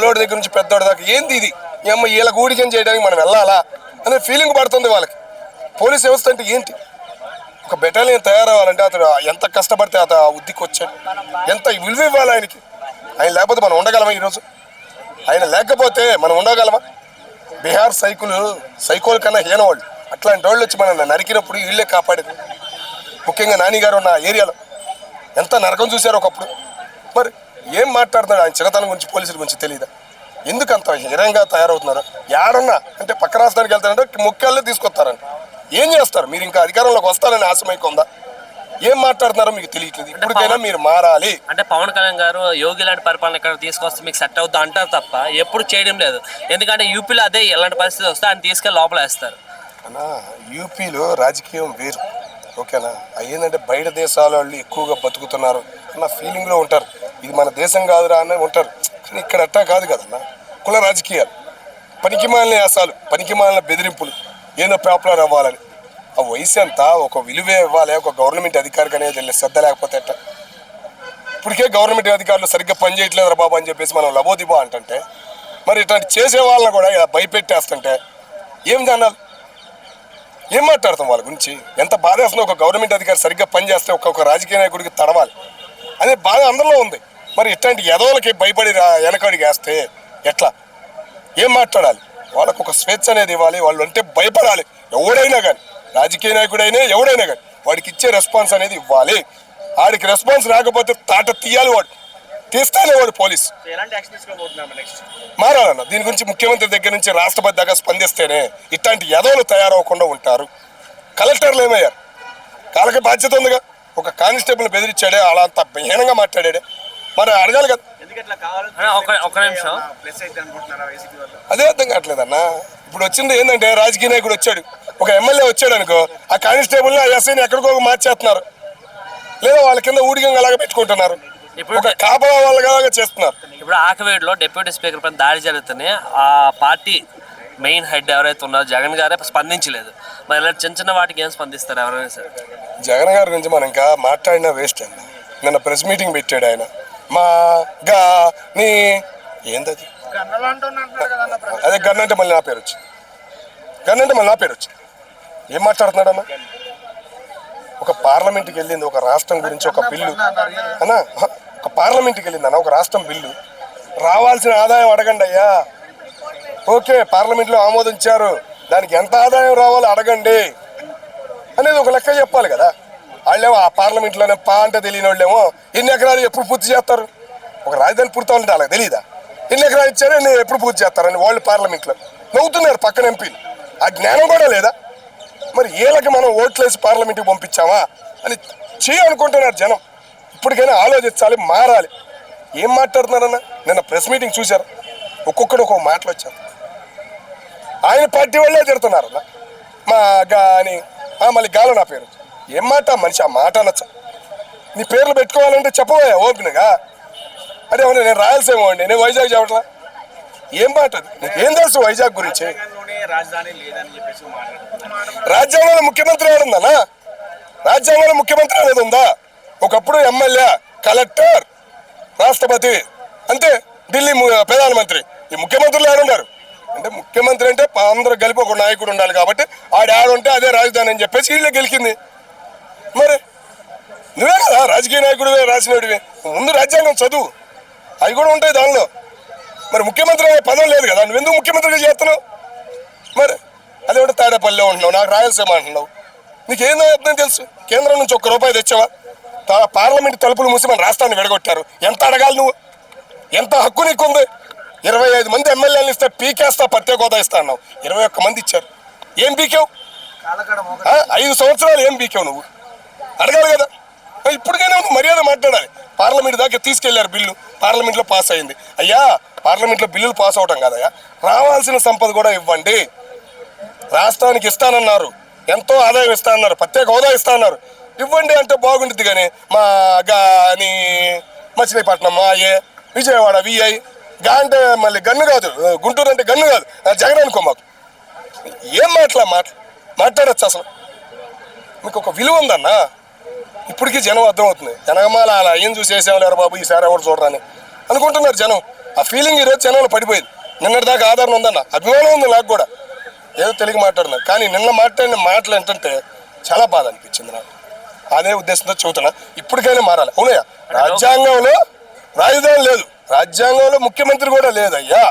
పిల్లోడి దగ్గర నుంచి పెద్దోడి దాకా ఏంది ఇది వీళ్ళ ఊడికం చేయడానికి మనం వెళ్ళాలా అనే ఫీలింగ్ పడుతుంది వాళ్ళకి. పోలీస్ వ్యవస్థ అంటే ఏంటి? ఒక బెటాలియన్ తయారవ్వాలంటే అతను ఎంత కష్టపడితే అతను ఆ ఉద్దికి వచ్చాడు, ఎంత విలువ ఇవ్వాలి ఆయనకి. ఆయన లేకపోతే మనం ఉండగలమా ఈరోజు? ఆయన లేకపోతే మనం ఉండగలమా? బీహార్ సైకోల కన్నా హీనవాళ్ళు అట్లాంటి వాళ్ళు వచ్చి మనం నరికినప్పుడు వీళ్ళే కాపాడేది. ముఖ్యంగా నానిగారు ఉన్న ఏరియాలో ఎంత నరకం చూశారు ఒకప్పుడు. మరి ఏం మాట్లాడుతున్నాడు? ఆయన చిన్నతనం గురించి పోలీసుల గురించి తెలియదా? ఎందుకు అంత హీనంగా తయారవుతున్నారు? ఏడన్నా అంటే పక్క రాష్ట్రానికి వెళ్తారంటే ముఖ్యాల్లో తీసుకొస్తారంట. ఏం చేస్తారు? మీరు ఇంకా అధికారంలోకి వస్తారని ఆశ మీకు ఉందా? ఏం మాట్లాడుతున్నారో మీకు తెలియట్లేదు. ఇప్పటికైనా మీరు మారాలి. అంటే పవన్ కళ్యాణ్ గారు యోగి లాంటి పరిపాలన ఇక్కడ తీసుకొస్తే మీకు సెట్ అవుతా అంటారు తప్ప ఎప్పుడు చేయడం లేదు. ఎందుకంటే యూపీలో అదే ఇలాంటి పరిస్థితి వస్తే ఆయన తీసుకెళ్ళి లోపల వేస్తారు అన్నా. యూపీలో రాజకీయం వేరు, ఓకేనా? ఏంటంటే బయట దేశాల వాళ్ళు ఎక్కువగా బతుకుతున్నారు అన్న ఫీలింగ్లో ఉంటారు. ఇది మన దేశం కాదురా అని ఉంటారు. కానీ ఇక్కడ అట్టా కాదు కదన్నా. కుల రాజకీయాలు, పనికిమాలిన యాసాలు, పనికిమాలిన బెదిరింపులు, ఏదో పాపులర్ అవ్వాలని. ఆ వయసు అంతా ఒక విలువే ఇవ్వాలి. ఒక గవర్నమెంట్ అధికారికి అనేది శ్రద్ధ లేకపోతే ఎట్ట? ఇప్పటికే గవర్నమెంట్ అధికారులు సరిగ్గా పనిచేయట్లేదురా బాబు అని చెప్పేసి మనం లబోదిబో అంటుంటే, మరి ఇట్లాంటి చేసే వాళ్ళని కూడా ఇలా భయపెట్టేస్తుంటే ఏం జనాలు? ఏం మాట్లాడతాం వాళ్ళ గురించి? ఎంత బాధ వేస్తుందో. ఒక గవర్నమెంట్ అధికారి సరిగ్గా పనిచేస్తే ఒక్కొక్క రాజకీయ నాయకుడికి తడవాలి అనే బాధ అందరిలో ఉంది. మరి ఇట్లాంటి ఎదవలకి భయపడి వెనకడికి వేస్తే ఎట్లా? ఏం మాట్లాడాలి? వాళ్ళకు ఒక స్వేచ్ఛ అనేది ఇవ్వాలి. వాళ్ళు అంటే భయపడాలి. ఎవడైనా కానీ, రాజకీయ నాయకుడైనా ఎవడైనా కానీ వాడికి ఇచ్చే రెస్పాన్స్ అనేది ఇవ్వాలి. వాడికి రెస్పాన్స్ రాకపోతే తాట తీయాలి. వాడు తీస్తేనే వాడు పోలీసు మారాలన్న. దీని గురించి ముఖ్యమంత్రి దగ్గర నుంచి రాష్ట్రపతి దాకా స్పందిస్తేనే ఇట్లాంటి ఎదవలు తయారవకుండా ఉంటారు. కలెక్టర్లు ఏమయ్యారు? వాళ్ళకి బాధ్యత ఉందిగా. ఒక కానిస్టేబుల్ బెదిరించాడే, అలా అంత హీనంగా మాట్లాడాడే, మరి అడగాలి కదా. అదే అర్థం కావట్లేదన్నా. ఇప్పుడు వచ్చింది ఏంటంటే రాజకీయ నాయకుడు వచ్చాడు, ఒక ఎమ్మెల్యే వచ్చాడు అనుకో, ఆ కానిస్టేబుల్ని ఆ ఎస్ఐని ఎక్కడికో మార్చేస్తున్నారు, లేదా వాళ్ళ కింద ఊడిగంగా అలాగా పెట్టుకుంటున్నారు. ఇప్పుడు ఒక కాపలా వాళ్ళగా చేస్తున్నారు. ఇప్పుడు ఆకవేడులో డిప్యూటీ స్పీకర్ పైన దాడి జరుగుతుంది. ఆ పార్టీ మెయిన్ హెడ్ ఎవరైతే ఉన్నారో జగన్ గారే స్పందించలేదు. మరి ఇలా చిన్న చిన్న వాటికి ఏం స్పందిస్తారు ఎవరైనా సరే? జగన్ గారి గురించి మనం ఇంకా మాట్లాడినా వేస్ట్ అండి. నిన్న ప్రెస్ మీటింగ్ పెట్టాడు ఆయన. మా గా నీ ఏంటది? అదే గన్ అంటే మళ్ళీ నా పేరు వచ్చి, గన్ అంటే మళ్ళీ నా పేరు వచ్చి ఏం మాట్లాడుతున్నాడన్నా? ఒక పార్లమెంట్కి వెళ్ళింది, ఒక రాష్ట్రం గురించి ఒక బిల్లు అన్నా. ఒక పార్లమెంట్కి వెళ్ళింది అన్న, ఒక రాష్ట్రం బిల్లు. రావాల్సిన ఆదాయం అడగండి అయ్యా. ఓకే, పార్లమెంట్లో ఆమోదించారు, దానికి ఎంత ఆదాయం రావాలో అడగండి అనేది ఒక లెక్క చెప్పాలి కదా. వాళ్ళేమో ఆ పార్లమెంట్లోనే అంటే తెలియని వాళ్ళేమో ఎన్ని ఎకరాలు ఎప్పుడు పూర్తి చేస్తారు? ఒక రాజధాని పూర్తి అవ్వాలంటే వాళ్ళకి తెలియదా? ఎన్ని ఎకరాలు ఇచ్చారో నేను ఎప్పుడు పూర్తి చేస్తారని వాళ్ళు పార్లమెంట్లో నవ్వుతున్నారు పక్కన ఎంపీలు. ఆ జ్ఞానం కూడా లేదా? మరి వీళ్ళకి మనం ఓట్లేసి పార్లమెంట్కి పంపించామా అని చేయాలనుకుంటున్నారు జనం. ఇప్పటికైనా ఆలోచించాలి, మారాలి. ఏం మాట్లాడుతున్నారన్న? నిన్న ప్రెస్ మీటింగ్ చూశారు, ఒక్కొక్కడు ఒక్కొక్క మాటలు వచ్చారు. ఆయన పార్టీ వాళ్ళే తిడుతున్నారన్న. మా గా అని మళ్ళీ గాలో నా పేరు. ఏం మాట మనిషి? ఆ మాట అనొచ్చ? నీ పేర్లు పెట్టుకోవాలంటే చెప్పబోయా ఓపెన్గా. అదే అవును, నేను రాయలసీమ అండి, నేను వైజాగ్ చెప్పట్లా. ఏం మాట అది? నీకేం తెలుసు వైజాగ్ గురించి? రాజ్యాంగంలో ముఖ్యమంత్రి ఏడుందన్నా? రాజ్యాంగంలో ముఖ్యమంత్రి అనేది ఉందా? ఒకప్పుడు ఎమ్మెల్యే, కలెక్టర్, రాష్ట్రపతి, అంతే. ఢిల్లీ ప్రధానమంత్రి. ఈ ముఖ్యమంత్రులు ఏడున్నారు? అంటే ముఖ్యమంత్రి అంటే అందరూ కలిపి ఒక నాయకుడు ఉండాలి కాబట్టి ఆడు ఆడుంటే అదే రాజధాని అని చెప్పేసి వీళ్ళే గెలిచింది. మరి నువ్వే కదా రాజకీయ నాయకుడు రాసినోడివి. ముందు రాజ్యాంగం చదువు, అవి కూడా ఉంటాయి దానిలో. మరి ముఖ్యమంత్రి అనే పదం లేదు కదా, నువ్వెందుకు ముఖ్యమంత్రిగా చేస్తున్నావు? మరి అదే కూడా తాడేపల్లిలో ఉంటున్నావు, నాకు రాయలసీమ అంటున్నావు. నీకేం అర్థం తెలుసు? కేంద్రం నుంచి ₹1 తెచ్చావా? పార్లమెంట్ తలుపులు మూసి మన రాష్ట్రాన్ని విడగొట్టారు. ఎంత అడగాలి నువ్వు? ఎంత హక్కు నీకుంది? 25 మంది ఎమ్మెల్యేలు ఇస్తే పీకేస్తా, ప్రత్యేక హోదా ఇస్తా అన్నావు. 21 మంది ఇచ్చారు. ఏం పీకావు? 5 సంవత్సరాలు ఏం పీకావు నువ్వు? అడగాలి కదా. ఇప్పటికైనా మర్యాద మాట్లాడాలి. పార్లమెంట్ దాకా తీసుకెళ్లారు బిల్లు, పార్లమెంట్లో పాస్ అయింది. అయ్యా, పార్లమెంట్లో బిల్లులు పాస్ అవటం కాదయ్యా, రావాల్సిన సంపద కూడా ఇవ్వండి. రాష్ట్రానికి ఇస్తానన్నారు, ఎంతో ఆదాయం ఇస్తానన్నారు, ప్రత్యేక హోదా ఇస్తానన్నారు, ఇవ్వండి అంటే బాగుంటుంది. కానీ మా గాని మచిలీపట్నం మాయే, విజయవాడ విఐ గా అంటే మళ్ళీ గన్ను కాదు, గుంటూరు అంటే గన్ను కాదు, జగన్ అనుకో. మాకు ఏం మాట్లాడచ్చు అసలు? మీకు ఒక విలువ ఉందన్నా? ఇప్పటికీ జనం అర్థమవుతుంది. జనగమాల అలా ఏం చూసేసాం లేరు బాబు, ఈసారి ఎవరు చూడరని అనుకుంటున్నారు జనం. ఆ ఫీలింగ్ ఈరోజు జనంలో పడిపోయింది. నిన్నటిదాకా ఆదరణ ఉందన్న, అభిమానం ఉంది నాకు కూడా, ఏదో తెలుగు మాట్లాడుతున్నా. కానీ నిన్న మాట్లాడిన మాటలు ఏంటంటే చాలా బాధ అనిపించింది నాకు. అదే ఉద్దేశంతో చెబుతున్నా, ఇప్పటికైనా మారాలి. అవునయ్యా, రాజ్యాంగంలో రాజధాని లేదు, రాజ్యాంగంలో ముఖ్యమంత్రి కూడా లేదయ్యా.